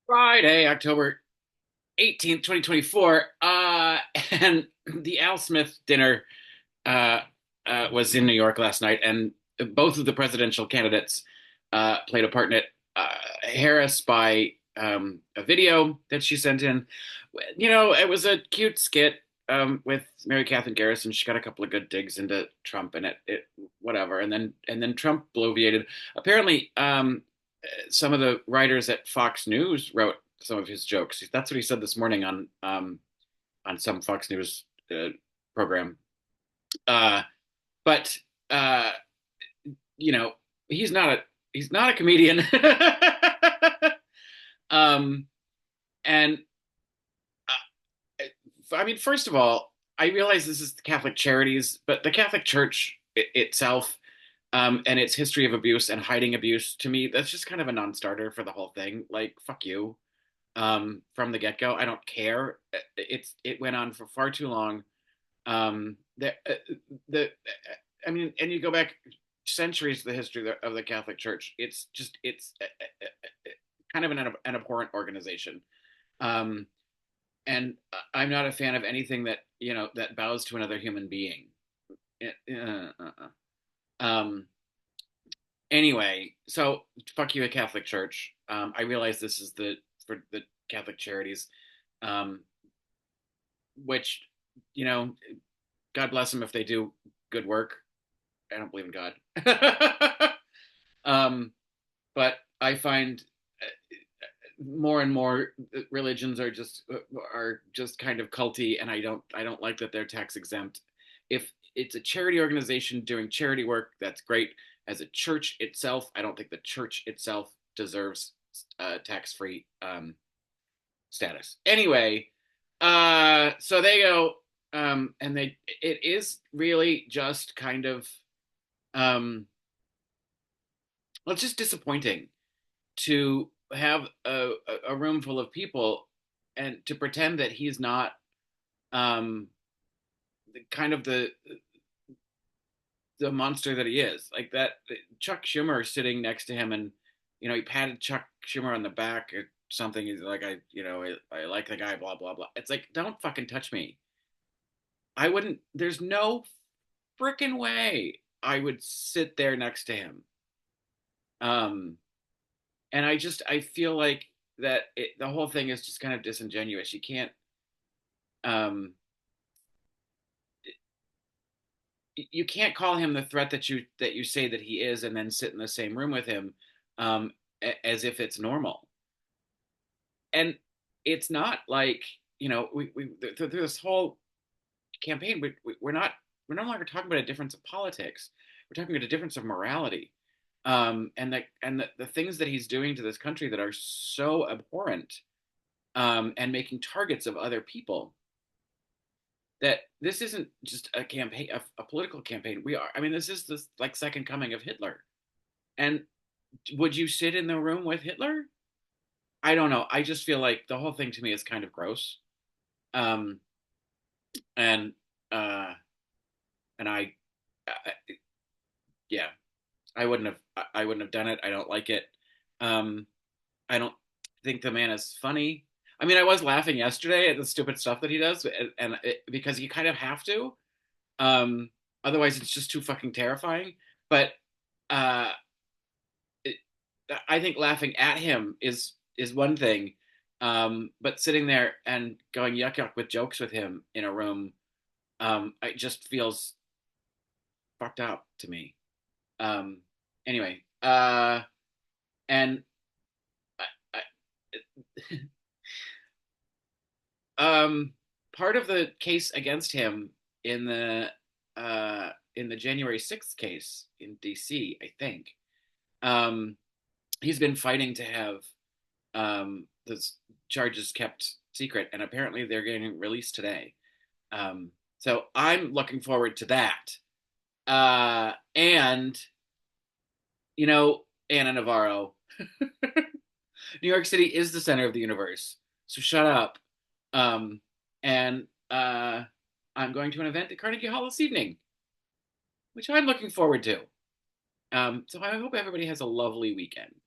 Friday, October 18th, 2024. And the Al Smith dinner uh, was in New York last night, and both of the presidential candidates played a part in it. Harris by a video that she sent in. It was a cute skit with Mary Catherine Garrison. She got a couple of good digs into Trump, and it whatever. And then Trump bloviated. Apparently, some of the writers at Fox News wrote some of his jokes. That's what he said this morning on some Fox News program. Uh, but uh, you know, he's not a he's not a comedian. um, and I mean, first of all, I realize this is the Catholic Charities, but the Catholic Church itself and its history of abuse and hiding abuse, to me, that's just kind of a non-starter for the whole thing. Like, fuck you. From the get-go, I don't care. It went on for far too long. The I mean, and you go back centuries to the history of the Catholic Church. It's kind of an abhorrent organization. Um, and I'm not a fan of anything that bows to another human being. Um, anyway, so fuck you, a Catholic Church. I realize this is the for the Catholic Charities, um, which you know, God bless them if they do good work. I don't believe in God. um, but I find more and more religions are just kind of culty, and I don't like that they're tax exempt. If it's a charity organization doing charity work, that's great. As a church itself, I don't think the church itself deserves tax free status. Anyway, so they go, and it is really just kind of um, well, it's just disappointing to have a room full of people and to pretend that he's not um, kind of the monster that he is. Like that, Chuck Schumer sitting next to him, and he patted Chuck Schumer on the back or something. He's like, I like the guy, blah blah blah. It's like, don't fucking touch me. I wouldn't. There's no freaking way I would sit there next to him. Um, and I feel like the whole thing is just kind of disingenuous. You can't um you can't call him the threat that you say that he is, and then sit in the same room with him um as if it's normal. And it's not like, we through this whole campaign, we're no longer talking about a difference of politics. We're talking about a difference of morality. And the things that he's doing to this country that are so abhorrent, and making targets of other people, that this isn't just a campaign, a political campaign. I mean, this is this like second coming of Hitler. And would you sit in the room with Hitler? I don't know. I just feel like the whole thing to me is kind of gross. Um, and uh, and I yeah, I wouldn't have done it. I don't like it. Um, I don't think the man is funny. I mean, I was laughing yesterday at the stupid stuff that he does, because you kind of have to. Um, Otherwise, it's just too fucking terrifying. But uh, it, I think laughing at him is one thing, but sitting there and going yuck yuck with jokes with him in a room, it just feels fucked up to me. Um, anyway, and I, um, part of the case against him in the January 6th case in D.C., I think, um, he's been fighting to have the charges kept secret, and apparently they're getting released today. So I'm looking forward to that. And Anna Navarro, New York City is the center of the universe. So shut up. Um, and I'm going to an event at Carnegie Hall this evening, which I'm looking forward to. So I hope everybody has a lovely weekend.